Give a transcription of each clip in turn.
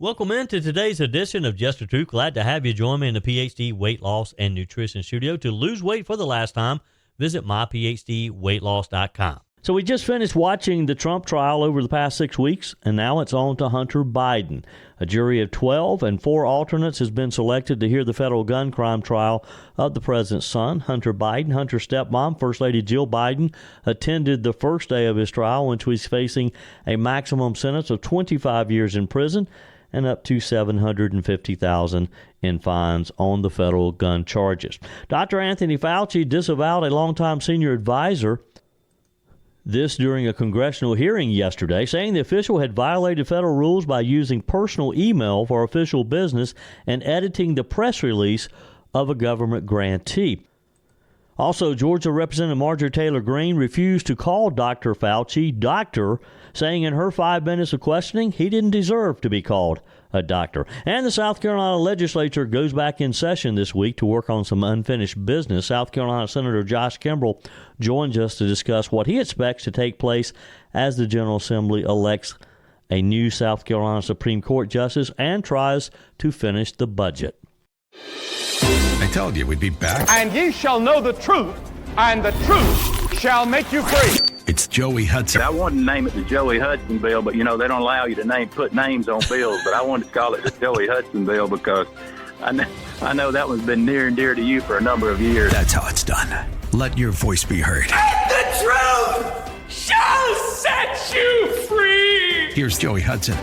Welcome into today's edition of Just the Truth. Glad to have you join me in the PhD Weight Loss and Nutrition Studio. To lose weight for the last time, visit myphdweightloss.com. So we just finished watching the Trump trial over the past 6 weeks, and now it's on to Hunter Biden. A jury of 12 and 4 alternates has been selected to hear the federal gun crime trial of the president's son, Hunter Biden. Hunter's stepmom, First Lady Jill Biden, attended the first day of his trial, which was facing a maximum sentence of 25 years in prison and up to $750,000 in fines on the federal gun charges. Dr. Anthony Fauci disavowed a longtime senior advisor, this during a congressional hearing yesterday, saying the official had violated federal rules by using personal email for official business and editing the press release of a government grantee. Also, Georgia Representative Marjorie Taylor Greene refused to call Dr. Fauci doctor, saying in her 5 minutes of questioning he didn't deserve to be called a doctor. And the South Carolina legislature goes back in session this week to work on some unfinished business. South Carolina Senator Josh Kimbrell joins us to discuss what he expects to take place as the General Assembly elects a new South Carolina Supreme Court justice and tries to finish the budget. I told you we'd be back. And ye shall know the truth, and the truth shall make you free. It's Joey Hudson. I wanted to name it the Joey Hudson bill, but, they don't allow you to put names on bills. But I wanted to call it the Joey Hudson bill because I know that one's been near and dear to you for a number of years. That's how it's done. Let your voice be heard. And the truth shall set you free. Here's Joey Hudson.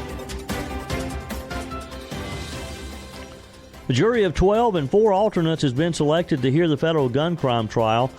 A jury of 12 and 4 alternates has been selected to hear the federal gun crime trial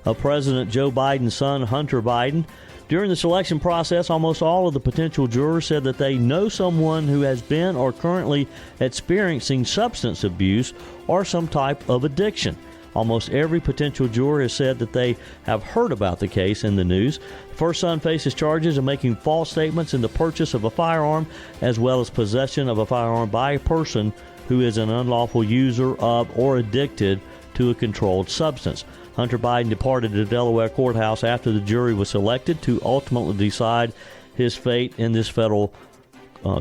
of President Joe Biden's son, Hunter Biden. During the selection process, almost all of the potential jurors said that they know someone who has been or currently experiencing substance abuse or some type of addiction. Almost every potential juror has said that they have heard about the case in the news. The first son faces charges of making false statements in the purchase of a firearm, as well as possession of a firearm by a person who is an unlawful user of or addicted to a controlled substance. Hunter Biden departed the Delaware courthouse after the jury was selected to ultimately decide his fate in this federal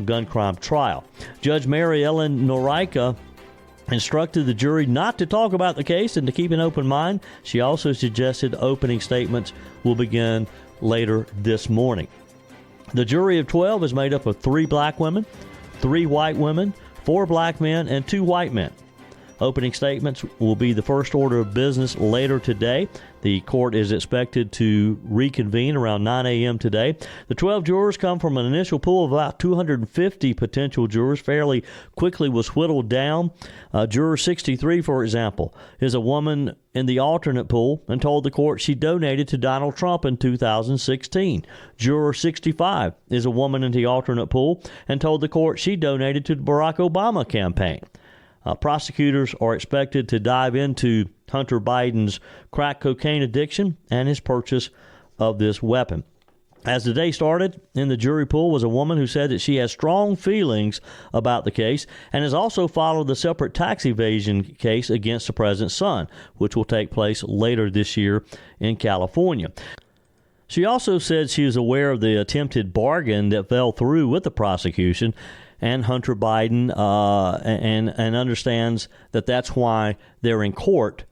gun crime trial. Judge Mary Ellen Norica instructed the jury not to talk about the case and to keep an open mind. She also suggested opening statements will begin later this morning. The jury of 12 is made up of 3 black women, 3 white women, 4 black men, and 2 white men. Opening statements will be the first order of business later today. The court is expected to reconvene around 9 a.m. today. The 12 jurors come from an initial pool of about 250 potential jurors. Fairly quickly was whittled down. Juror 63, for example, is a woman in the alternate pool and told the court she donated to Donald Trump in 2016. Juror 65 is a woman in the alternate pool and told the court she donated to the Barack Obama campaign. Prosecutors are expected to dive into Hunter Biden's crack cocaine addiction and his purchase of this weapon. As the day started, in the jury pool was a woman who said that she has strong feelings about the case and has also followed the separate tax evasion case against the president's son, which will take place later this year in California. She also said she was aware of the attempted bargain that fell through with the prosecution and Hunter Biden, and understands that that's why they're in court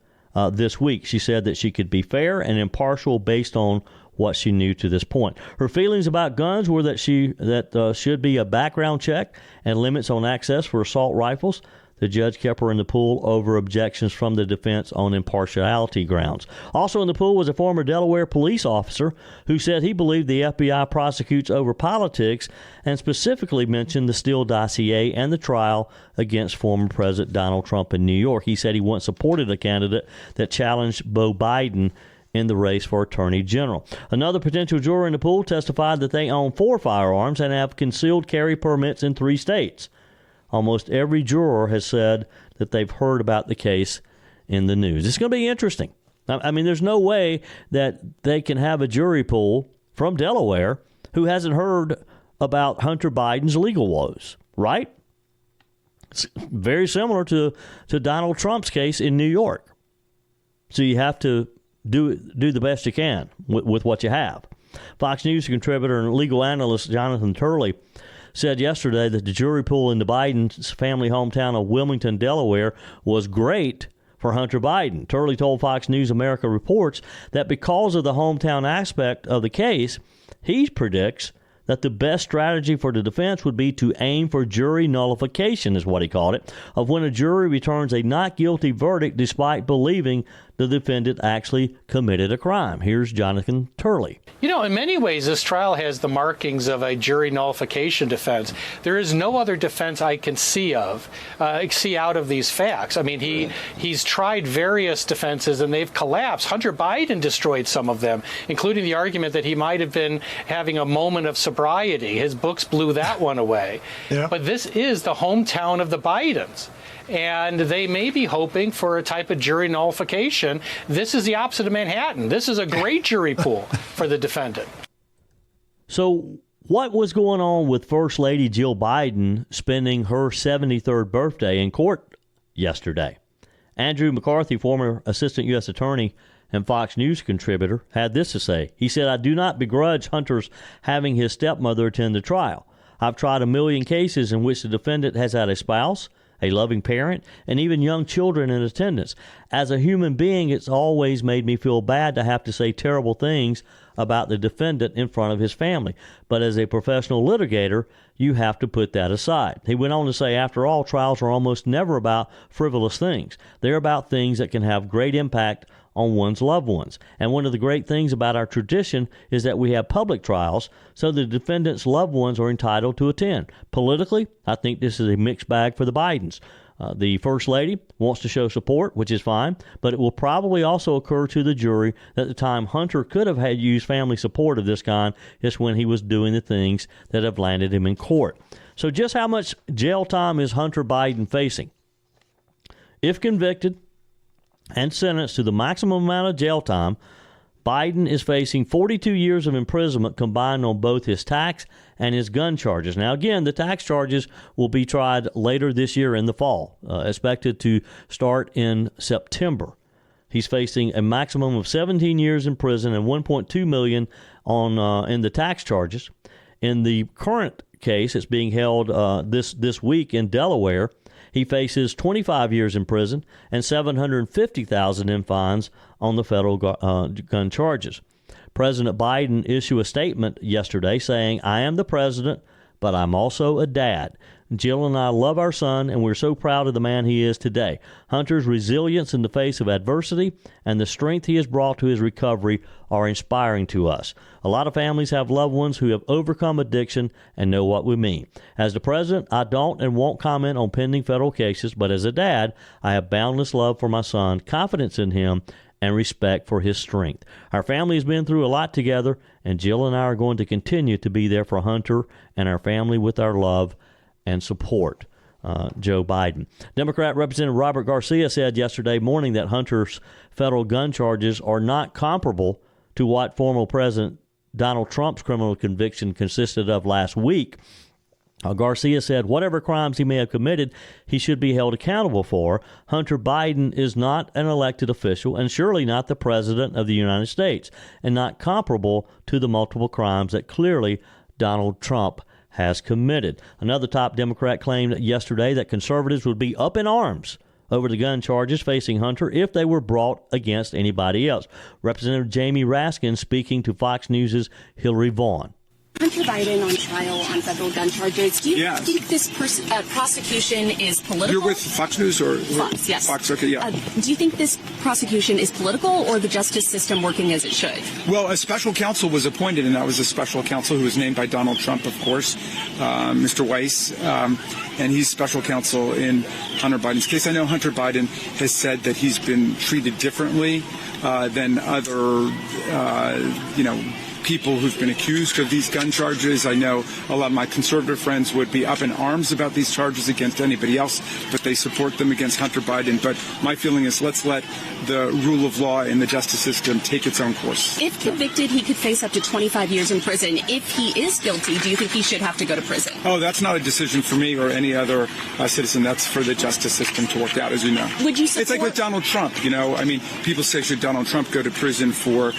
this week. She said that she could be fair and impartial based on what she knew to this point. Her feelings about guns were that should be a background check and limits on access for assault rifles. The judge kept her in the pool over objections from the defense on impartiality grounds. Also in the pool was a former Delaware police officer who said he believed the FBI prosecutes over politics and specifically mentioned the Steele dossier and the trial against former President Donald Trump in New York. He said he once supported a candidate that challenged Beau Biden in the race for Attorney General. Another potential juror in the pool testified that they own 4 firearms and have concealed carry permits in 3 states. Almost every juror has said that they've heard about the case in the news. It's going to be interesting. I mean, there's no way that they can have a jury pool from Delaware who hasn't heard about Hunter Biden's legal woes, right? It's very similar to Donald Trump's case in New York. So you have to do the best you can with what you have. Fox News contributor and legal analyst Jonathan Turley said yesterday that the jury pool in the Biden's family hometown of Wilmington, Delaware, was great for Hunter Biden. Turley told Fox News America Reports that because of the hometown aspect of the case, he predicts that the best strategy for the defense would be to aim for jury nullification, is what he called it, of when a jury returns a not guilty verdict despite believing the defendant actually committed a crime. Here's Jonathan Turley. You know, in many ways, this trial has the markings of a jury nullification defense. There is no other defense I can see out of these facts. I mean, he's tried various defenses and they've collapsed. Hunter Biden destroyed some of them, including the argument that he might have been having a moment of sobriety. His books blew that one away. Yeah. But this is the hometown of the Bidens. And they may be hoping for a type of jury nullification. This is the opposite of Manhattan. This is a great jury pool for the defendant. So what was going on with First Lady Jill Biden spending her 73rd birthday in court yesterday? Andrew McCarthy, former assistant U.S. attorney and Fox News contributor, had this to say. He said, "I do not begrudge Hunter's having his stepmother attend the trial. I've tried a million cases in which the defendant has had a spouse, a loving parent, and even young children in attendance. As a human being, it's always made me feel bad to have to say terrible things about the defendant in front of his family. But as a professional litigator, you have to put that aside." He went on to say, after all, trials are almost never about frivolous things. They're about things that can have great impact on one's loved ones. And one of the great things about our tradition is that we have public trials, so the defendant's loved ones are entitled to attend. Politically, I think this is a mixed bag for the Bidens. The First Lady wants to show support, which is fine, but it will probably also occur to the jury that the time Hunter could have had used family support of this kind is when he was doing the things that have landed him in court. So just how much jail time is Hunter Biden facing? If convicted and sentenced to the maximum amount of jail time, Biden is facing 42 years of imprisonment combined on both his tax and his gun charges. Now, again, the tax charges will be tried later this year in the fall, expected to start in September. He's facing a maximum of 17 years in prison and $1.2 million in the tax charges. In the current case, it's being held this week in Delaware. He faces 25 years in prison and $750,000 in fines on the federal gun charges. President Biden issued a statement yesterday saying, "I am the president, but I'm also a dad. Jill and I love our son, and we're so proud of the man he is today. Hunter's resilience in the face of adversity and the strength he has brought to his recovery are inspiring to us. A lot of families have loved ones who have overcome addiction and know what we mean. As the president, I don't and won't comment on pending federal cases, but as a dad, I have boundless love for my son, confidence in him, and respect for his strength. Our family has been through a lot together, and Jill and I are going to continue to be there for Hunter and our family with our love and support." Joe Biden. Democrat Representative Robert Garcia said yesterday morning that Hunter's federal gun charges are not comparable to what former President Donald Trump's criminal conviction consisted of last week. Garcia said whatever crimes he may have committed, he should be held accountable for. Hunter Biden is not an elected official and surely not the president of the United States, and not comparable to the multiple crimes that clearly Donald Trump has committed. Another top Democrat claimed yesterday that conservatives would be up in arms over the gun charges facing Hunter if they were brought against anybody else. Representative Jamie Raskin speaking to Fox News' Hillary Vaughn. Hunter Biden on trial on federal gun charges. Do you think this prosecution is political? You're with Fox News or Fox? Yes. Fox. Okay. Yeah. Do you think this prosecution is political or the justice system working as it should? Well, a special counsel was appointed, and that was a special counsel who was named by Donald Trump, of course, Mr. Weiss, and he's special counsel in Hunter Biden's case. I know Hunter Biden has said that he's been treated differently than other, people who've been accused of these gun charges. I know a lot of my conservative friends would be up in arms about these charges against anybody else, but they support them against Hunter Biden. But my feeling is let's let the rule of law in the justice system take its own course. If convicted, he could face up to 25 years in prison. If he is guilty, do you think he should have to go to prison? Oh, that's not a decision for me or any other citizen. That's for the justice system to work out, as you know. Would you support? It's like with Donald Trump, people say, should Donald Trump go to prison for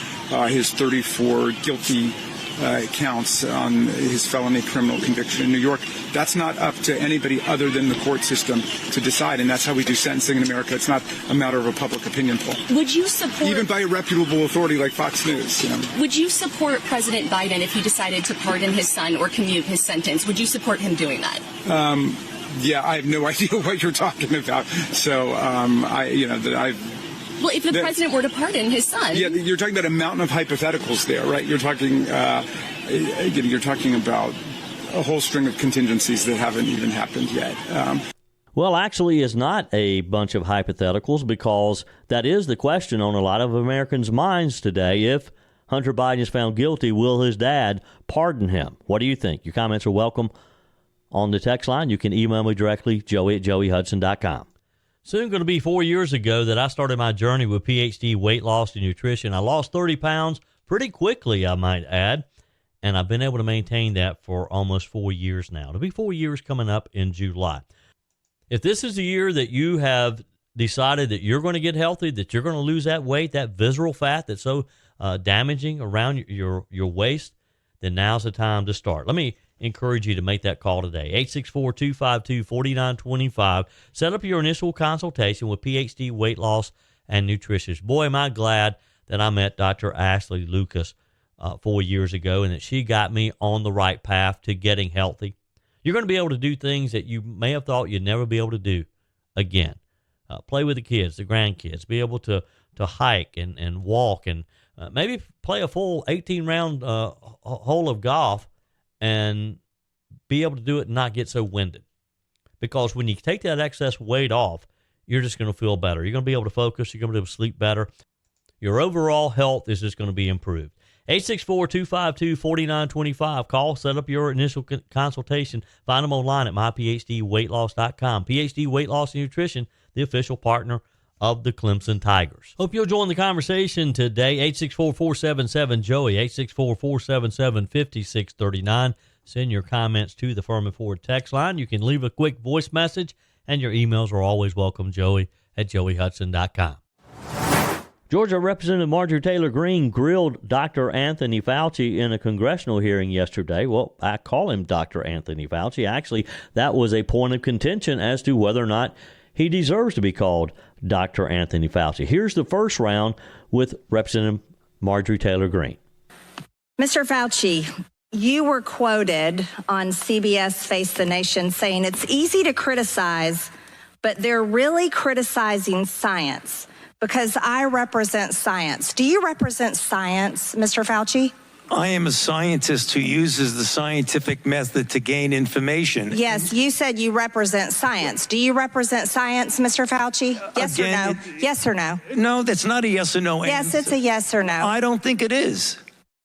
his 34 guilty counts on his felony criminal conviction in New York. That's not up to anybody other than the court system to decide, and that's how we do sentencing in America. It's not a matter of a public opinion poll. Would you support... Even by a reputable authority like Fox News. Would you support President Biden if he decided to pardon his son or commute his sentence? Would you support him doing that? Yeah, I have no idea what you're talking about. So, Well, if the president were to pardon his son... Yeah, you're talking about a mountain of hypotheticals there, right? You're talking about a whole string of contingencies that haven't even happened yet. Well, actually, it's not a bunch of hypotheticals, because that is the question on a lot of Americans' minds today. If Hunter Biden is found guilty, will his dad pardon him? What do you think? Your comments are welcome on the text line. You can email me directly, joey@joeyhudson.com. Soon going to be 4 years ago that I started my journey with PhD weight loss and nutrition. I lost 30 pounds pretty quickly, I might add, and I've been able to maintain that for almost 4 years now. It'll be 4 years coming up in July. If this is the year that you have decided that you're going to get healthy, that you're going to lose that weight, that visceral fat that's so damaging around your waist, then now's the time to start. Let me encourage you to make that call today. 864-252-4925. Set up your initial consultation with PhD Weight Loss and Nutritionist. Boy, am I glad that I met Dr. Ashley Lucas 4 years ago, and that she got me on the right path to getting healthy. You're going to be able to do things that you may have thought you'd never be able to do again. Play with the kids, the grandkids, be able to hike and walk, and maybe play a full 18-round hole of golf and be able to do it and not get so winded. Because when you take that excess weight off, you're just going to feel better. You're going to be able to focus. You're going to be able to sleep better. Your overall health is just going to be improved. 864-252-4925. Call, set up your initial consultation. Find them online at myphdweightloss.com. PhD Weight Loss and Nutrition, the official partner of the Clemson Tigers. Hope you'll join the conversation today. 864-477-JOEY, 864-477-5639. Send your comments to the Firmin Ford text line. You can leave a quick voice message, and your emails are always welcome, joey@joeyhudson.com. Georgia Representative Marjorie Taylor Greene grilled Dr. Anthony Fauci in a congressional hearing yesterday. Well, I call him Dr. Anthony Fauci. Actually, that was a point of contention as to whether or not he deserves to be called Dr. Anthony Fauci. Here's the first round with Representative Marjorie Taylor Greene. Mr. Fauci, you were quoted on CBS Face the Nation saying it's easy to criticize, but they're really criticizing science because I represent science. Do you represent science, Mr. Fauci? I am a scientist who uses the scientific method to gain information. Yes, you said you represent science. Do you represent science, Mr. Fauci? Yes or no? Yes or no? No, that's not a yes or no answer. Yes, it's a yes or no. I don't think it is.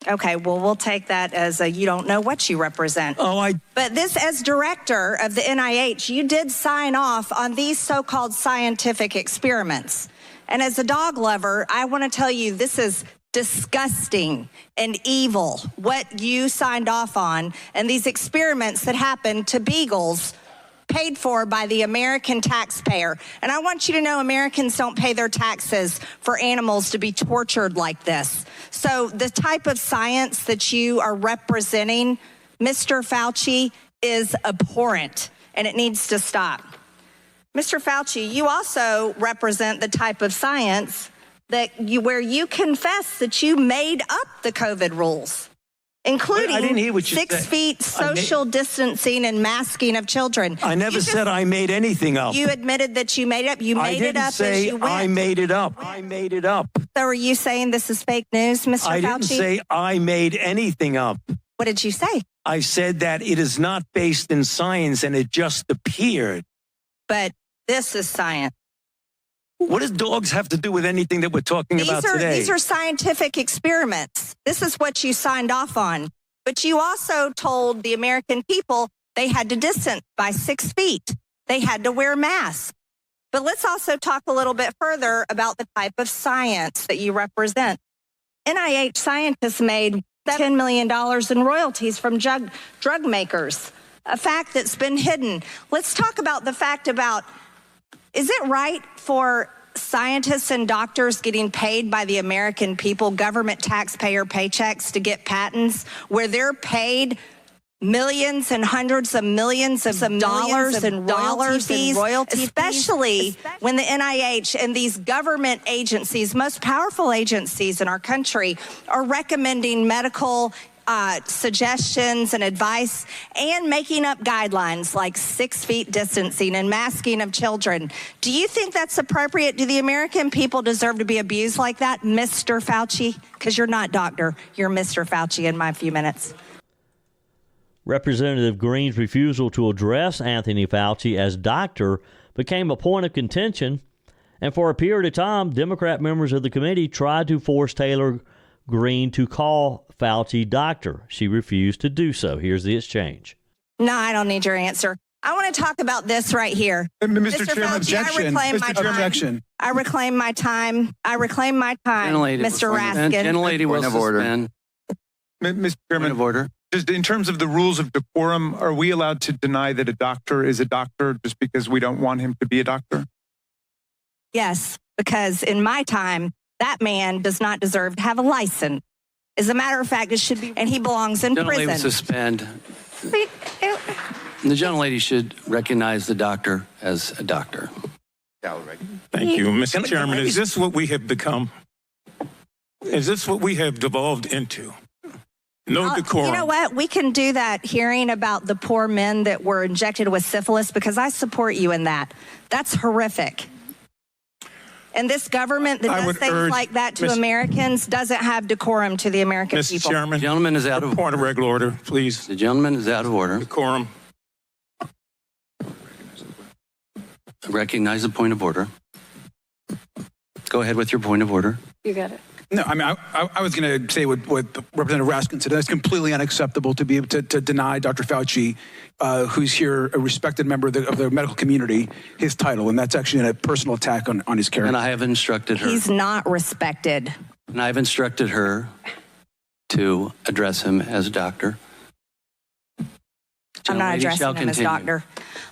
Okay, well, we'll take that as a you don't know what you represent. But this, as director of the NIH, you did sign off on these so-called scientific experiments. And as a dog lover, I want to tell you this is disgusting and evil, what you signed off on, and these experiments that happened to beagles paid for by the American taxpayer. And I want you to know Americans don't pay their taxes for animals to be tortured like this. So the type of science that you are representing, Mr. Fauci, is abhorrent, and it needs to stop. Mr. Fauci, you also represent the type of science where you confess that you made up the COVID rules, including 6 feet social distancing and masking of children. I never said I made anything up. You admitted that you made it up. You made it up as you went. I made it up. I made it up. So are you saying this is fake news, Mr. Fauci? I didn't say I made anything up. What did you say? I said that it is not based in science and it just appeared. But this is science. What does dogs have to do with anything that we're talking about today? These are scientific experiments. This is what you signed off on. But you also told the American people they had to distance by 6 feet. They had to wear masks. But let's also talk a little bit further about the type of science that you represent. NIH scientists made $10 million in royalties from drug makers, a fact that's been hidden. Let's talk about the fact about, is it right for scientists and doctors getting paid by the American people, government taxpayer paychecks to get patents where they're paid millions and hundreds of millions of dollars and royalty fees, especially when the NIH and these government agencies, most powerful agencies in our country, are recommending medical suggestions and advice and making up guidelines like 6 feet distancing and masking of children. Do you think that's appropriate? Do the American people deserve to be abused like that, Mr. Fauci? Because you're not doctor, you're Mr. Fauci in my few minutes. Representative Greene's refusal to address Anthony Fauci as doctor became a point of contention, and for a period of time, Democrat members of the committee tried to force Taylor Greene to call Fauci doctor. She refused to do so. Here's the exchange. No, I don't need your answer. I want to talk about this right here. Mr. Chairman, Fauci, objection. I reclaim my time. I reclaim my time, Mr. Raskin. Gentlelady will suspend. Mr. Chairman, of order. Just in terms of the rules of decorum, are we allowed to deny that a doctor is a doctor just because we don't want him to be a doctor? Yes, because in my time, that man does not deserve to have a license. As a matter of fact, it should be, and he belongs in prison. Will suspend. The gentlelady should recognize the doctor as a doctor. Thank you, Mr. Chairman. Is this what we have become? Is this what we have devolved into? No decorum. You know what? We can do that hearing about the poor men that were injected with syphilis because I support you in that. That's horrific. And this government that does things like that to Americans doesn't have decorum to the American people. Mr. Chairman, the gentleman is out of point of regular order, please. The gentleman is out of order. Decorum. Recognize the point of order. Go ahead with your point of order. You got it. No, I mean, I was going to say what Representative Raskin said. It's completely unacceptable to be able to deny Dr. Fauci, who's here, a respected member of the medical community, his title. And that's actually a personal attack on his character. And I have instructed her. He's not respected. And I've instructed her to address him as a doctor. I'm not addressing him as doctor.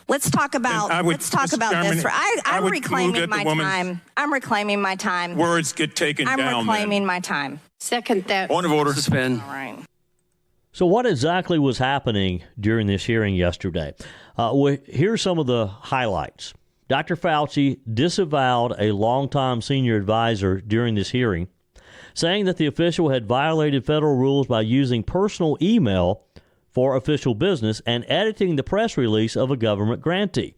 Let's talk about this. I'm reclaiming my time. I'm reclaiming my time. Words get taken down. I'm reclaiming my time. Second that. Point of order. Suspend. All right. So what exactly was happening during this hearing yesterday? Here's some of the highlights. Dr. Fauci disavowed a longtime senior advisor during this hearing, saying that the official had violated federal rules by using personal email for official business and editing the press release of a government grantee.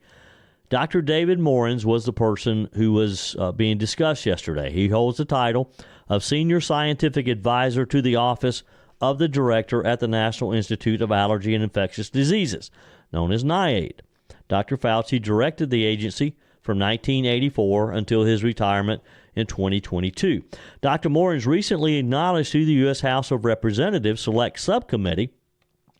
Dr. David Morens was the person who was being discussed yesterday. He holds the title of Senior Scientific Advisor to the Office of the Director at the National Institute of Allergy and Infectious Diseases, known as NIAID. Dr. Fauci directed the agency from 1984 until his retirement in 2022. Dr. Morens recently acknowledged to the U.S. House of Representatives Select Subcommittee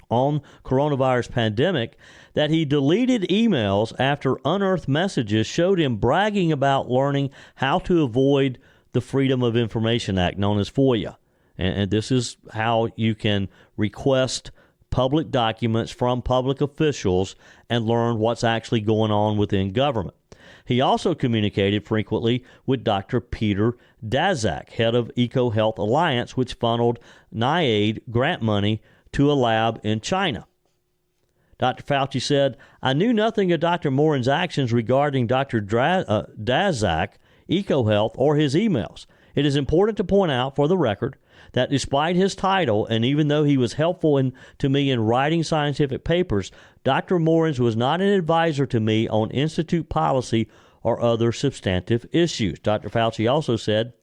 on coronavirus pandemic that he deleted emails after unearthed messages showed him bragging about learning how to avoid the Freedom of Information Act, known as FOIA. And this is how you can request public documents from public officials and learn what's actually going on within government. He also communicated frequently with Dr. Peter Daszak, head of EcoHealth Alliance, which funneled NIAID grant money to a lab in China. Dr. Fauci said, I knew nothing of Dr. Morens' actions regarding Dr. Daszak, EcoHealth, or his emails. It is important to point out, for the record, that despite his title, and even though he was helpful to me in writing scientific papers, Dr. Morens was not an advisor to me on institute policy or other substantive issues. Dr. Fauci also said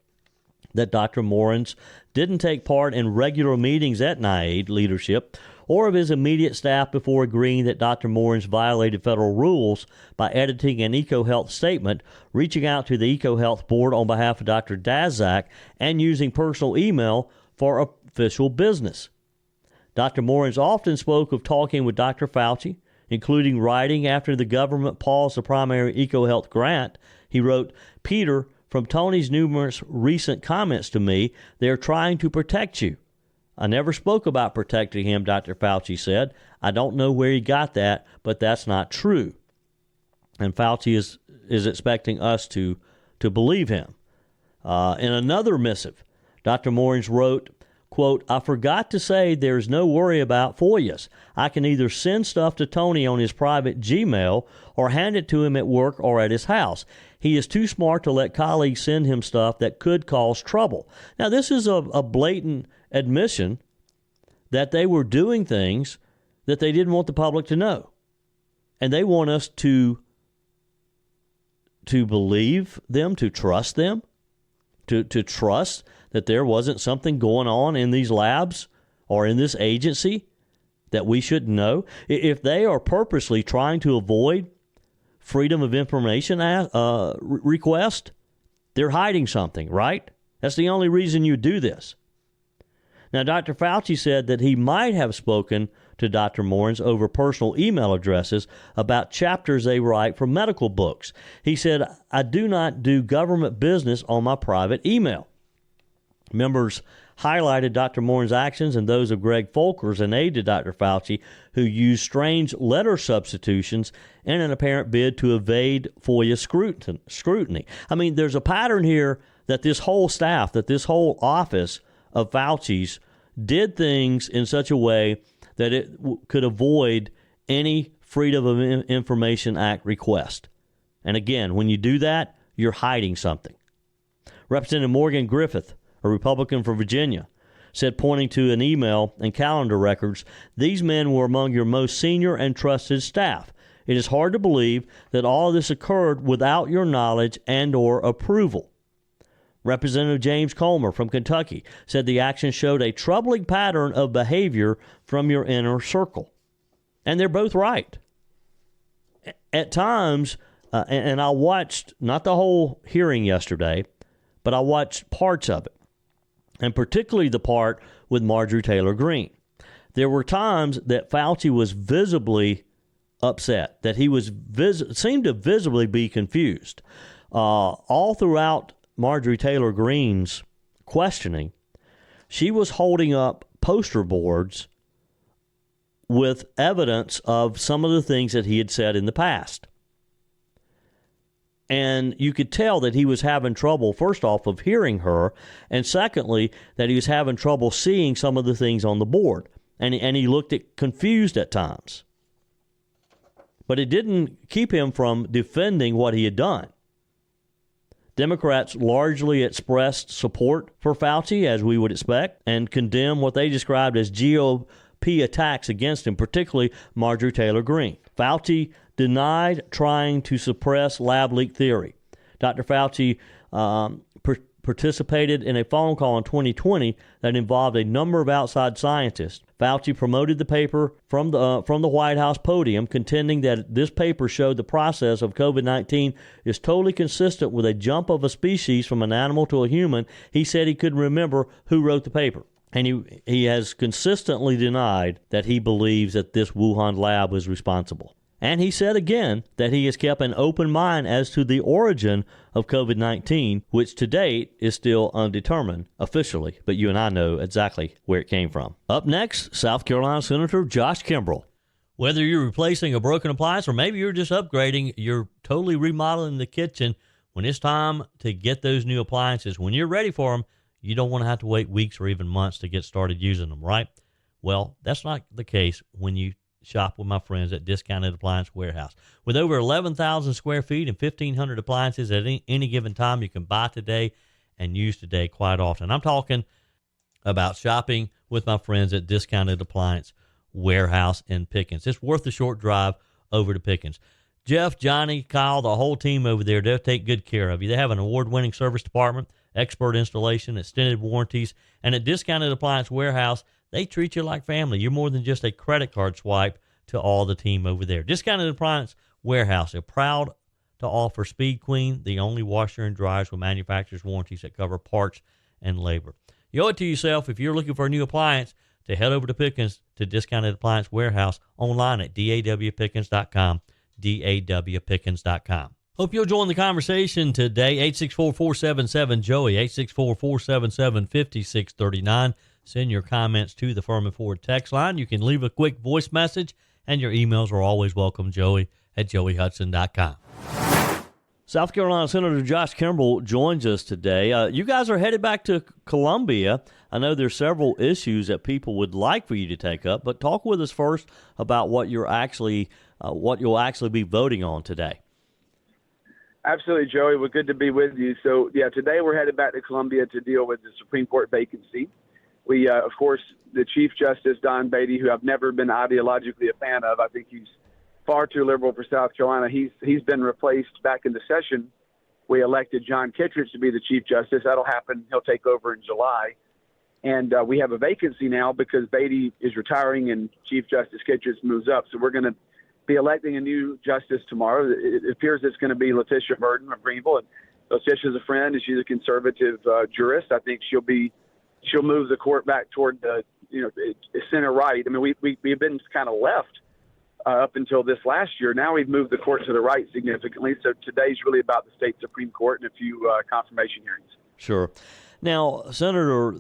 that Dr. Morens didn't take part in regular meetings at NIAID leadership or of his immediate staff before agreeing that Dr. Morens violated federal rules by editing an EcoHealth statement, reaching out to the EcoHealth board on behalf of Dr. Daszak, and using personal email for official business. Dr. Morens often spoke of talking with Dr. Fauci, including writing after the government paused the primary EcoHealth grant. He wrote, Peter, from Tony's numerous recent comments to me, they're trying to protect you. I never spoke about protecting him, Dr. Fauci said. I don't know where he got that, but that's not true. And Fauci is expecting us to to believe him. In another missive, Dr. Moorings wrote, quote, I forgot to say there's no worry about FOIAs. I can either send stuff to Tony on his private Gmail or hand it to him at work or at his house. He is too smart to let colleagues send him stuff that could cause trouble. Now, this is a blatant admission that they were doing things that they didn't want the public to know. And they want us to believe them, to trust them, to trust that there wasn't something going on in these labs or in this agency that we shouldn't know. If they are purposely trying to avoid freedom of information request, they're hiding something, right? That's the only reason you do this. Now, Dr. Fauci said that he might have spoken to Dr. Moorings over personal email addresses about chapters they write from medical books. He said, I do not do government business on my private email. Members highlighted Dr. Moorings' actions and those of Greg Folkers, an aide to Dr. Fauci, who used strange letter substitutions in an apparent bid to evade FOIA scrutiny. I mean, there's a pattern here that this whole staff, that this whole office of Fauci's did things in such a way that it could avoid any Freedom of Information Act request. And again, when you do that, you're hiding something. Representative Morgan Griffith, a Republican from Virginia, said, pointing to an email and calendar records, these men were among your most senior and trusted staff. It is hard to believe that all of this occurred without your knowledge and or approval. Representative James Comer from Kentucky said the action showed a troubling pattern of behavior from your inner circle. And they're both right. At times, and I watched, not the whole hearing yesterday, but I watched parts of it, and particularly the part with Marjorie Taylor Greene. There were times that Fauci was visibly upset, that he was seemed to visibly be confused. All throughout Marjorie Taylor Greene's questioning, she was holding up poster boards with evidence of some of the things that he had said in the past. And you could tell that he was having trouble, first off, of hearing her, and secondly, that he was having trouble seeing some of the things on the board. And he looked confused at times. But it didn't keep him from defending what he had done. Democrats largely expressed support for Fauci, as we would expect, and condemned what they described as GOP attacks against him, particularly Marjorie Taylor Greene. Fauci denied trying to suppress lab leak theory. Dr. Fauci participated in a phone call in 2020 that involved a number of outside scientists. Fauci promoted the paper from the White House podium, contending that this paper showed the process of COVID-19 is totally consistent with a jump of a species from an animal to a human. He said he couldn't remember who wrote the paper. And he has consistently denied that he believes that this Wuhan lab was responsible. And he said again that he has kept an open mind as to the origin of COVID-19, which to date is still undetermined officially, but you and I know exactly where it came from. Up next, South Carolina Senator Josh Kimbrell. Whether you're replacing a broken appliance or maybe you're just upgrading, you're totally remodeling the kitchen, when it's time to get those new appliances, when you're ready for them, you don't want to have to wait weeks or even months to get started using them, right? Well, that's not the case when you shop with my friends at Discounted Appliance Warehouse. With over 11,000 square feet and 1,500 appliances at any given time, you can buy today and use today quite often. I'm talking about shopping with my friends at Discounted Appliance Warehouse in Pickens. It's worth the short drive over to Pickens. Jeff, Johnny, Kyle, the whole team over there, they'll take good care of you. They have an award-winning service department, expert installation, extended warranties, and at Discounted Appliance Warehouse, they treat you like family. You're more than just a credit card swipe to all the team over there. Discounted Appliance Warehouse, they're proud to offer Speed Queen, the only washer and dryers with manufacturer's warranties that cover parts and labor. You owe it to yourself, if you're looking for a new appliance, to head over to Pickens to Discounted Appliance Warehouse online at dawpickens.com, dawpickens.com. Hope you'll join the conversation today. 864-477-JOEY, 864-477-5639. Send your comments to the Firmin Ford text line. You can leave a quick voice message, and your emails are always welcome, Joey@joeyhudson.com. South Carolina Senator Josh Kimbrell joins us today. You guys are headed back to Columbia. I know there's several issues that people would like for you to take up, but talk with us first about what you'll actually be voting on today. Absolutely, Joey. Well, good to be with you. So, today we're headed back to Columbia to deal with the Supreme Court vacancy. We, of course, the Chief Justice, Don Beatty, who I've never been ideologically a fan of. I think he's far too liberal for South Carolina. He's been replaced back in the session. We elected John Kittredge to be the Chief Justice. That'll happen. He'll take over in July. And we have a vacancy now because Beatty is retiring and Chief Justice Kittredge moves up. So we're going to be electing a new justice tomorrow. It appears it's going to be Letitia Burden of Greenville. And Letitia's a friend, and she's a conservative jurist. I think she'll move the court back toward the center right. I mean, we've been kind of left up until this last year. Now we've moved the court to the right significantly. So today's really about the state Supreme Court and a few confirmation hearings. Sure. Now, Senator,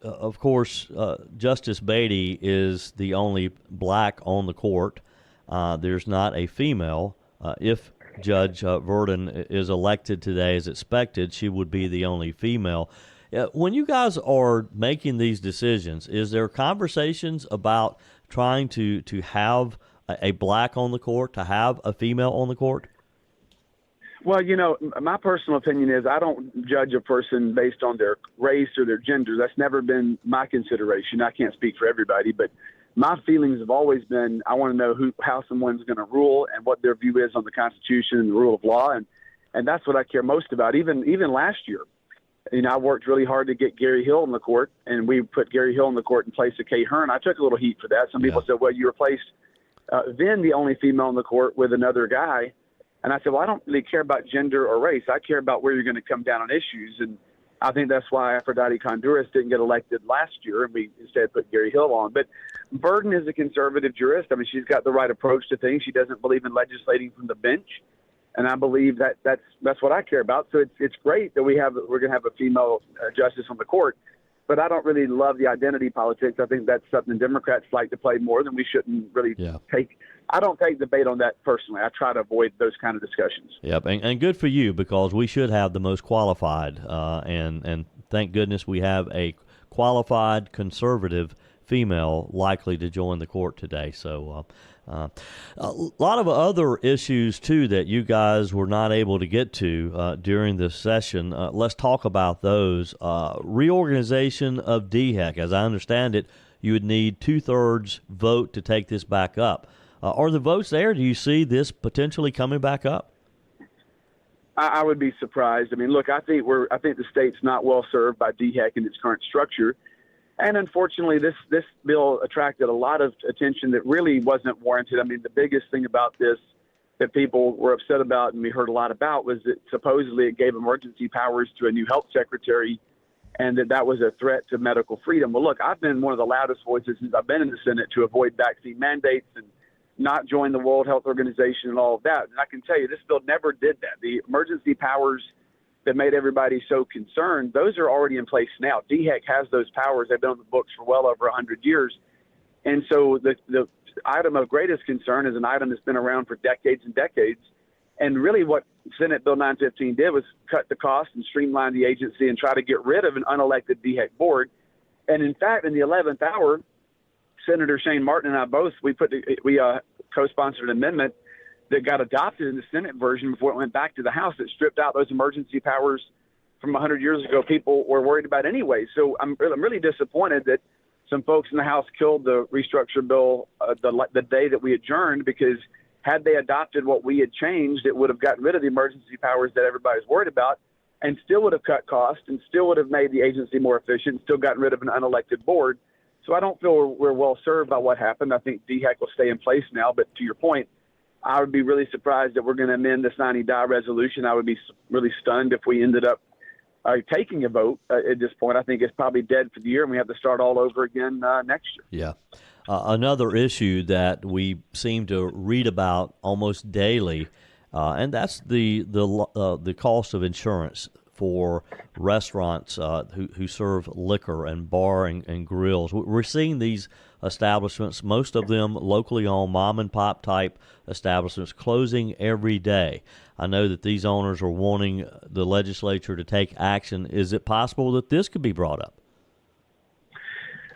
of course, Justice Beatty is the only black on the court. There's not a female. If Judge Verdon is elected today as expected, she would be the only female. When you guys are making these decisions, is there conversations about trying to have a black on the court, to have a female on the court? Well, my personal opinion is I don't judge a person based on their race or their gender. That's never been my consideration. I can't speak for everybody, but my feelings have always been I want to know how someone's going to rule and what their view is on the Constitution and the rule of law, and that's what I care most about. Even last year, I worked really hard to get Gary Hill in the court, and we put Gary Hill in the court in place of Kay Hearn. I took a little heat for that. Some people said, well, you replaced then the only female in the court with another guy. And I said, well, I don't really care about gender or race. I care about where you're going to come down on issues. And I think that's why Aphrodite Conduras didn't get elected last year, and we instead put Gary Hill on. But Burden is a conservative jurist. I mean, she's got the right approach to things. She doesn't believe in legislating from the bench. And I believe that's what I care about. So it's great that we're going to have a female justice on the court. But I don't really love the identity politics. I think that's something Democrats like to play more than we shouldn't really take. I don't take debate on that personally. I try to avoid those kind of discussions. Yep, and good for you, because we should have the most qualified, and thank goodness we have a qualified conservative female likely to join the court today. So a lot of other issues, too, that you guys were not able to get to during this session. Let's talk about those. Reorganization of DHEC. As I understand it, you would need 2/3 vote to take this back up. Are the votes there? Do you see this potentially coming back up? I would be surprised. I mean, look, I think the state's not well served by DHEC in its current structure. And unfortunately, this bill attracted a lot of attention that really wasn't warranted. I mean, the biggest thing about this that people were upset about and we heard a lot about was that supposedly it gave emergency powers to a new health secretary, and that was a threat to medical freedom. Well, look, I've been one of the loudest voices since I've been in the Senate to avoid vaccine mandates and not join the World Health Organization and all of that. And I can tell you this bill never did that. The emergency powers that made everybody so concerned, those are already in place now. DHEC has those powers. They've been on the books for well over 100 years. And so the item of greatest concern is an item that's been around for decades and decades. And really what Senate Bill 915 did was cut the cost and streamline the agency and try to get rid of an unelected DHEC board. And in fact, in the 11th hour, Senator Shane Martin and I both, we co-sponsored an amendment that got adopted in the Senate version before it went back to the House that stripped out those emergency powers from 100 years ago people were worried about anyway. So I'm really disappointed that some folks in the House killed the restructure bill the day that we adjourned, because had they adopted what we had changed, it would have gotten rid of the emergency powers that everybody's worried about and still would have cut costs and still would have made the agency more efficient, still gotten rid of an unelected board. So I don't feel we're well served by what happened. I think DHEC will stay in place now. But to your point, I would be really surprised that we're going to amend the sine die resolution. I would be really stunned if we ended up taking a vote at this point. I think it's probably dead for the year, and we have to start all over again next year. Yeah. Another issue that we seem to read about almost daily, and that's the cost of insurance for restaurants who serve liquor and bar and grills. We're seeing these establishments, most of them locally owned mom and pop type establishments, closing every day. I know that these owners are wanting the legislature to take action. Is it possible that this could be brought up?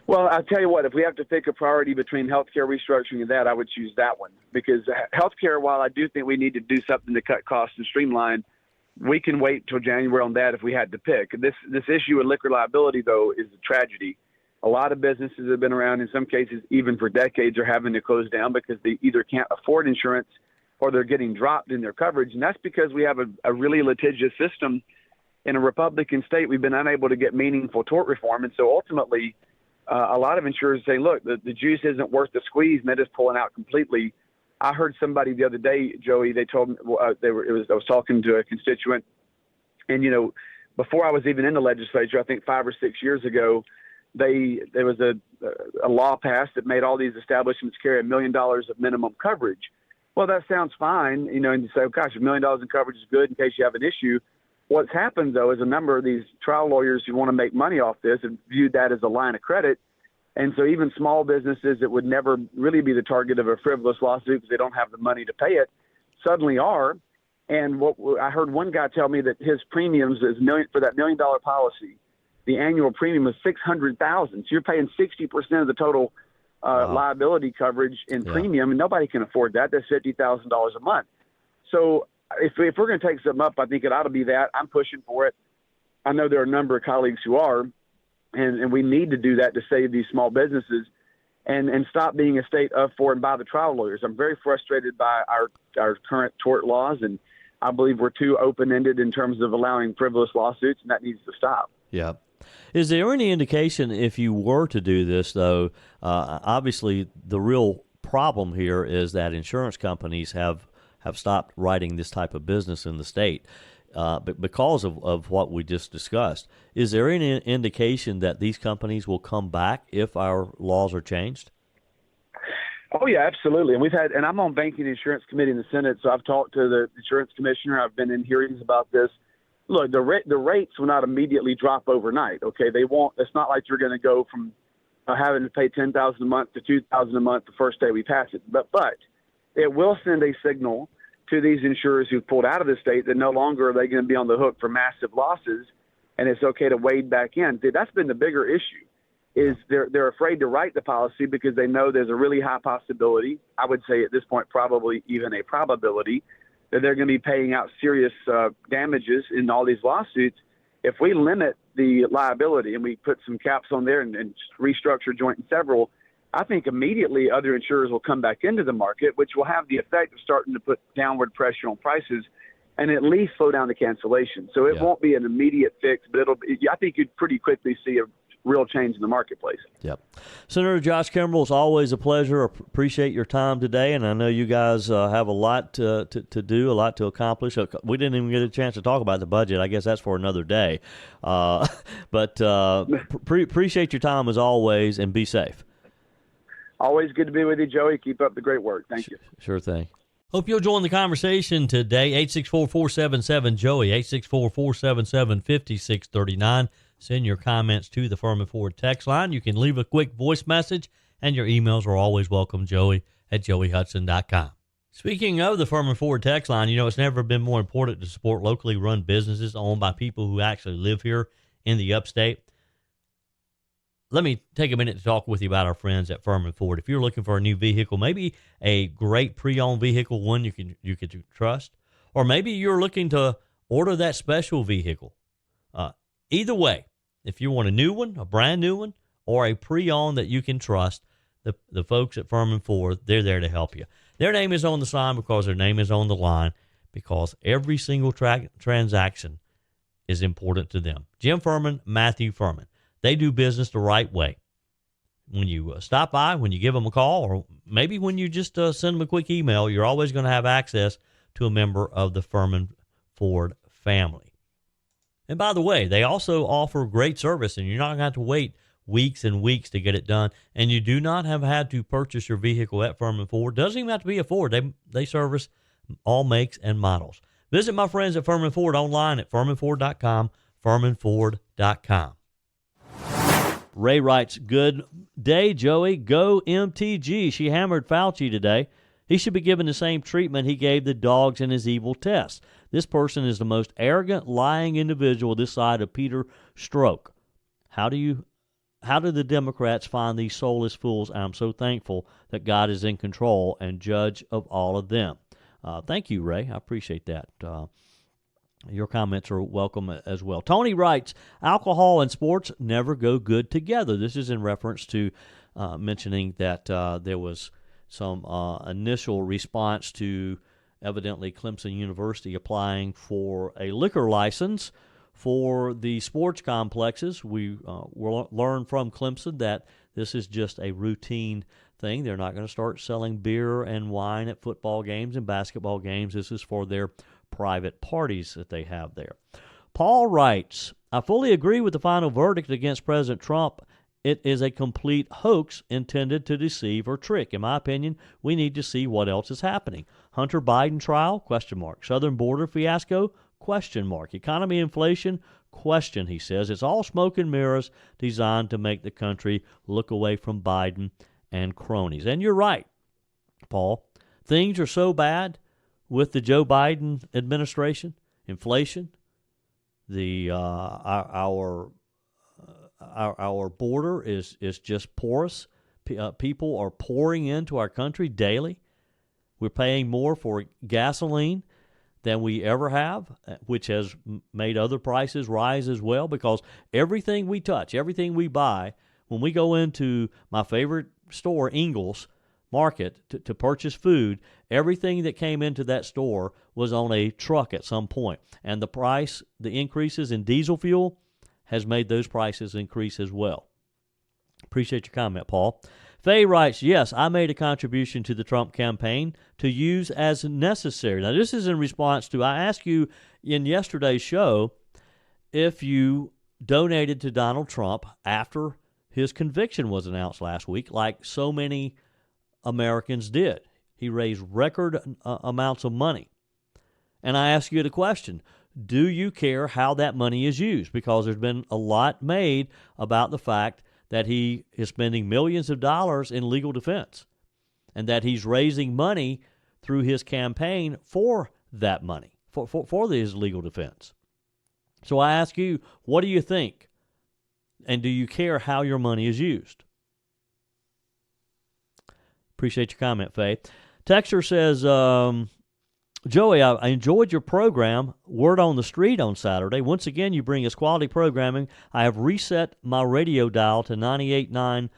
Well, I'll tell you what, if we have to pick a priority between healthcare restructuring and that, I would choose that one. Because healthcare, while I do think we need to do something to cut costs and streamline, we can wait till January on that if we had to pick. This issue of liquor liability, though, is a tragedy. A lot of businesses have been around, in some cases, even for decades, are having to close down because they either can't afford insurance or they're getting dropped in their coverage. And that's because we have a really litigious system. In a Republican state, we've been unable to get meaningful tort reform. And so ultimately, a lot of insurers say, look, the juice isn't worth the squeeze, and they're just pulling out completely. I heard somebody the other day, Joey, they told me, I was talking to a constituent, and, before I was even in the legislature, I think 5 or 6 years ago, there was a law passed that made all these establishments carry $1 million of minimum coverage. Well, that sounds fine, and you say, oh, gosh, $1 million in coverage is good in case you have an issue. What's happened, though, is a number of these trial lawyers who want to make money off this have viewed that as a line of credit. And so even small businesses that would never really be the target of a frivolous lawsuit because they don't have the money to pay it suddenly are. And what I heard one guy tell me that his premiums for that $1 million policy, the annual premium was $600,000. So you're paying 60% of the total liability coverage in premium, and nobody can afford that. That's $50,000 a month. So if we're going to take something up, I think it ought to be that. I'm pushing for it. I know there are a number of colleagues who are, and we need to do that to save these small businesses and stop being a state of, for, and by the trial lawyers. I'm very frustrated by our current tort laws, and I believe we're too open-ended in terms of allowing frivolous lawsuits, and that needs to stop. Yeah. Is there any indication if you were to do this, though, obviously the real problem here is that insurance companies have stopped writing this type of business in the state but because of what we just discussed. Is there any indication that these companies will come back if our laws are changed? Oh, yeah, absolutely. And I'm on Banking and Insurance Committee in the Senate, so I've talked to the insurance commissioner. I've been in hearings about this. Look, the rates will not immediately drop overnight, okay? They won't. It's not like you're going to go from having to pay $10,000 a month to $2,000 a month the first day we pass it. But it will send a signal to these insurers who've pulled out of the state that no longer are they going to be on the hook for massive losses, and it's okay to wade back in. That's been the bigger issue, is they're afraid to write the policy because they know there's a really high possibility, I would say at this point probably even a probability, that they're going to be paying out serious damages in all these lawsuits. If we limit the liability and we put some caps on there and restructure joint and several, I think immediately other insurers will come back into the market, which will have the effect of starting to put downward pressure on prices and at least slow down the cancellation. So it won't be an immediate fix, but I think you'd pretty quickly see a real change in the marketplace. Yep. Senator Josh Kimbrell, it's always a pleasure. Appreciate your time today, and I know you guys have a lot to do, a lot to accomplish. We didn't even get a chance to talk about the budget. I guess that's for another day. But appreciate your time as always, and be safe. Always good to be with you, Joey. Keep up the great work. Thank you. Sure thing. Hope you'll join the conversation today. 864-477-JOEY, 864-477-5639. Send your comments to the Firmin Ford text line. You can leave a quick voice message, and your emails are always welcome, joey@joeyhudson.com. Speaking of the Firmin Ford text line, it's never been more important to support locally run businesses owned by people who actually live here in the upstate. Let me take a minute to talk with you about our friends at Firmin Ford. If you're looking for a new vehicle, maybe a great pre-owned vehicle, one you can trust, or maybe you're looking to order that special vehicle. Either way, if you want a new one, a brand new one, or a pre-owned that you can trust, the folks at Firmin Ford, they're there to help you. Their name is on the sign because their name is on the line, because every single transaction is important to them. Jim Firmin, Matthew Firmin. They do business the right way. When you stop by, when you give them a call, or maybe when you just send them a quick email, you're always going to have access to a member of the Firmin Ford family. And by the way, they also offer great service, and you're not going to have to wait weeks and weeks to get it done. And you do not have had to purchase your vehicle at Firmin Ford. Doesn't even have to be a Ford. They service all makes and models. Visit my friends at Firmin Ford online at firminford.com, firminford.com. Ray writes, good day, Joey. Go MTG. She hammered Fauci today. He should be given the same treatment he gave the dogs in his evil test. This person is the most arrogant, lying individual this side of Peter Strzok. How do the Democrats find these soulless fools? I'm so thankful that God is in control and judge of all of them. Thank you, Ray. I appreciate that. Your comments are welcome as well. Tony writes, alcohol and sports never go good together. This is in reference to mentioning that there was some initial response to evidently Clemson University applying for a liquor license for the sports complexes. We will learn from Clemson that this is just a routine thing. They're not going to start selling beer and wine at football games and basketball games. This is for their private parties that they have there. Paul writes, I fully agree with the final verdict against President Trump. It is a complete hoax intended to deceive or trick. In my opinion, we need to see what else is happening. Hunter Biden trial? ? Southern border fiasco? ? Economy inflation? ? He says it's all smoke and mirrors designed to make the country look away from Biden and cronies. And you're right, Paul. Things are so bad with the Joe Biden administration. Inflation, our border is just porous. People are pouring into our country daily. We're paying more for gasoline than we ever have, which has made other prices rise as well, because everything we touch, everything we buy, when we go into my favorite store, Ingles Market, to purchase food, everything that came into that store was on a truck at some point. And the increases in diesel fuel has made those prices increase as well. Appreciate your comment, Paul. Faye writes, yes, I made a contribution to the Trump campaign to use as necessary. Now, this is in response to, I asked you in yesterday's show if you donated to Donald Trump after his conviction was announced last week, like so many Americans did. He raised record amounts of money. And I ask you the question, do you care how that money is used? Because there's been a lot made about the fact that he is spending millions of dollars in legal defense and that he's raising money through his campaign for that money, for his legal defense. So I ask you, what do you think? And do you care how your money is used? Appreciate your comment, Faye. Texter says, Joey, I enjoyed your program, Word on the Street, on Saturday. Once again, you bring us quality programming. I have reset my radio dial to 98.9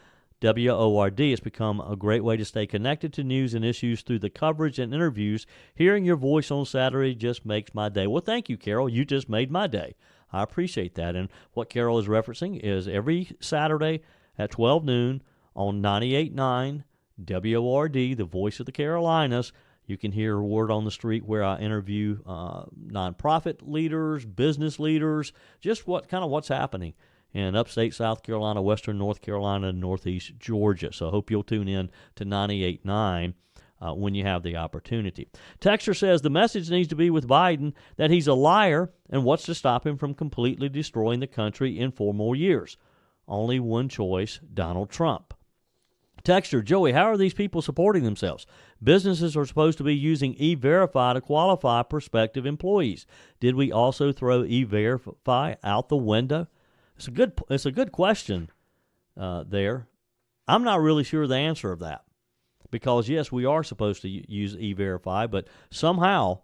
WORD. It's become a great way to stay connected to news and issues through the coverage and interviews. Hearing your voice on Saturday just makes my day. Well, thank you, Carol. You just made my day. I appreciate that. And what Carol is referencing is every Saturday at 12 noon on 98.9 WORD, the voice of the Carolinas. You can hear Word on the Street, where I interview nonprofit leaders, business leaders, just what's happening in upstate South Carolina, western North Carolina, and northeast Georgia. So I hope you'll tune in to 98.9 when you have the opportunity. Texter says the message needs to be with Biden that he's a liar, and what's to stop him from completely destroying the country in 4 more years? Only one choice, Donald Trump. Texter, Joey, how are these people supporting themselves? Businesses are supposed to be using E-Verify to qualify prospective employees. Did we also throw E-Verify out the window? It's a good question there. I'm not really sure the answer of that, because yes, we are supposed to use E-Verify, but somehow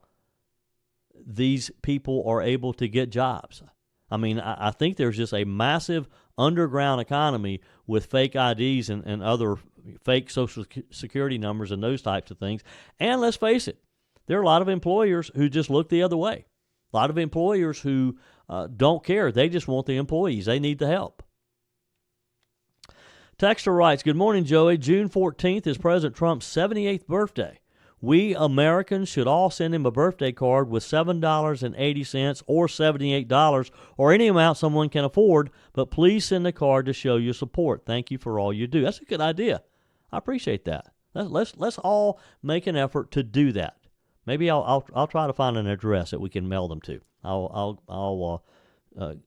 these people are able to get jobs. I mean, I think there's just a massive underground economy with fake IDs and other fake Social Security numbers and those types of things. And let's face it, there are a lot of employers who just look the other way. A lot of employers who don't care. They just want the employees. They need the help. Texter writes, good morning, Joey. June 14th is President Trump's 78th birthday. We Americans should all send him a birthday card with $7.80 or $78 or any amount someone can afford, but please send a card to show your support. Thank you for all you do. That's a good idea. I appreciate that. Let's all make an effort to do that. Maybe I'll try to find an address that we can mail them to. I'll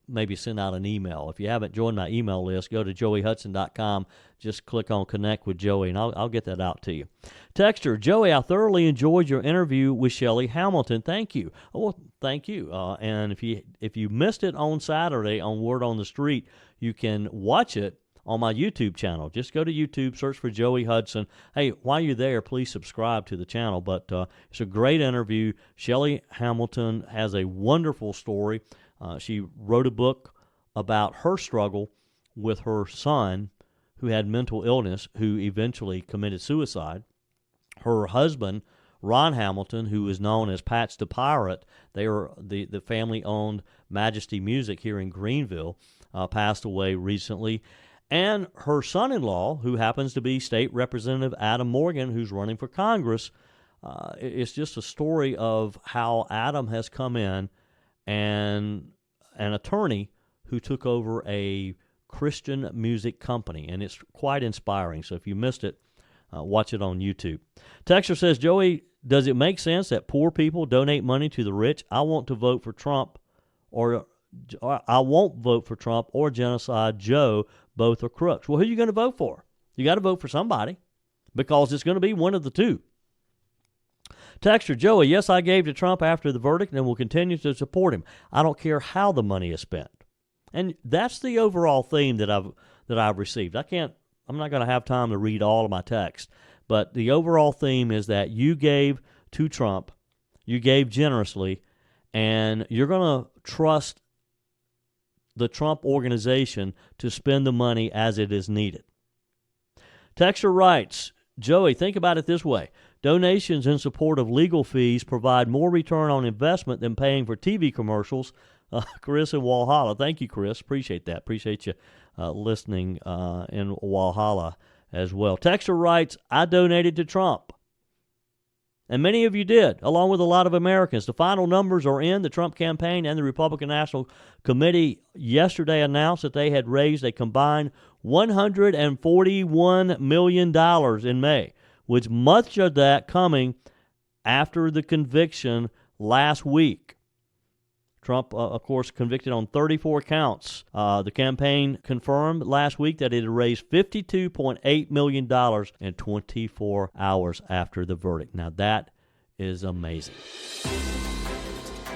maybe send out an email. If you haven't joined my email list, go to joeyhudson.com. Just click on Connect with Joey, and I'll get that out to you. Texter, Joey, I thoroughly enjoyed your interview with Shelley Hamilton. Thank you. Well, thank you. And if you missed it on Saturday on Word on the Street, you can watch it on my YouTube channel. Just go to YouTube, search for Joey Hudson. Hey, while you're there, please subscribe to the channel. But it's a great interview. Shelley Hamilton has a wonderful story. She wrote a book about her struggle with her son who had mental illness, who eventually committed suicide. Her husband, Ron Hamilton, who is known as Patch the Pirate, they are the family-owned Majesty Music here in Greenville, passed away recently. And her son-in-law, who happens to be State Representative Adam Morgan, who's running for Congress. It's just a story of how Adam has come in and an attorney who took over a Christian music company, and it's quite inspiring. So if you missed it, watch it on YouTube. Texter says, Joey, does it make sense that poor people donate money to the rich? I want to vote for Trump, or I won't vote for Trump or Genocide Joe. Both are crooks. Well, who are you going to vote for? You got to vote for somebody, because it's going to be one of the two. Texter, Joey, yes, I gave to Trump after the verdict and will continue to support him. I don't care how the money is spent. And that's the overall theme that I've received. I'm not going to have time to read all of my text, but the overall theme is that you gave to Trump, you gave generously, and you're going to trust the Trump organization to spend the money as it is needed. Texter writes, Joey, think about it this way. Donations in support of legal fees provide more return on investment than paying for TV commercials. Chris in Walhalla. Thank you, Chris. Appreciate that. Appreciate you listening in Walhalla as well. Texter writes, I donated to Trump. And many of you did, along with a lot of Americans. The final numbers are in. The Trump campaign and the Republican National Committee yesterday announced that they had raised a combined $141 million in May, with much of that coming after the conviction last week. Trump, of course, convicted on 34 counts. The campaign confirmed last week that it had raised $52.8 million in 24 hours after the verdict. Now, that is amazing.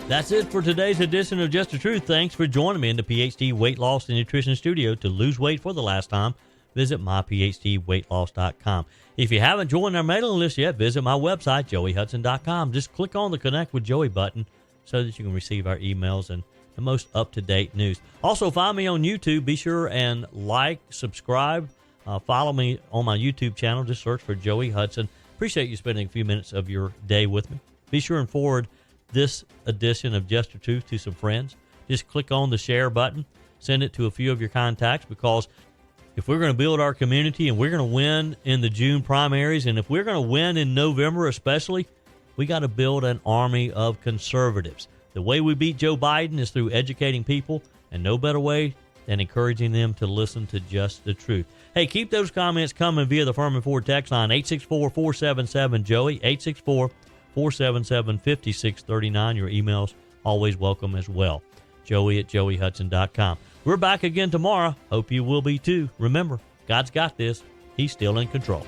That's it for today's edition of Just the Truth. Thanks for joining me in the PhD Weight Loss and Nutrition Studio. To lose weight for the last time, visit myphdweightloss.com. If you haven't joined our mailing list yet, visit my website, joeyhudson.com. Just click on the Connect with Joey button so that you can receive our emails and the most up-to-date news. Also, find me on YouTube. Be sure and like, subscribe, follow me on my YouTube channel. Just search for Joey Hudson. Appreciate you spending a few minutes of your day with me. Be sure and forward this edition of Just the Truth to some friends. Just click on the share button. Send it to a few of your contacts, because if we're going to build our community and we're going to win in the June primaries, and if we're going to win in November especially, we got to build an army of conservatives. The way we beat Joe Biden is through educating people, and no better way than encouraging them to listen to Just the Truth. Hey, keep those comments coming via the Firmin Ford text line, 864-477-JOEY, 864-477-5639. Your emails always welcome as well. Joey@joeyhudson.com. We're back again tomorrow. Hope you will be too. Remember, God's got this. He's still in control.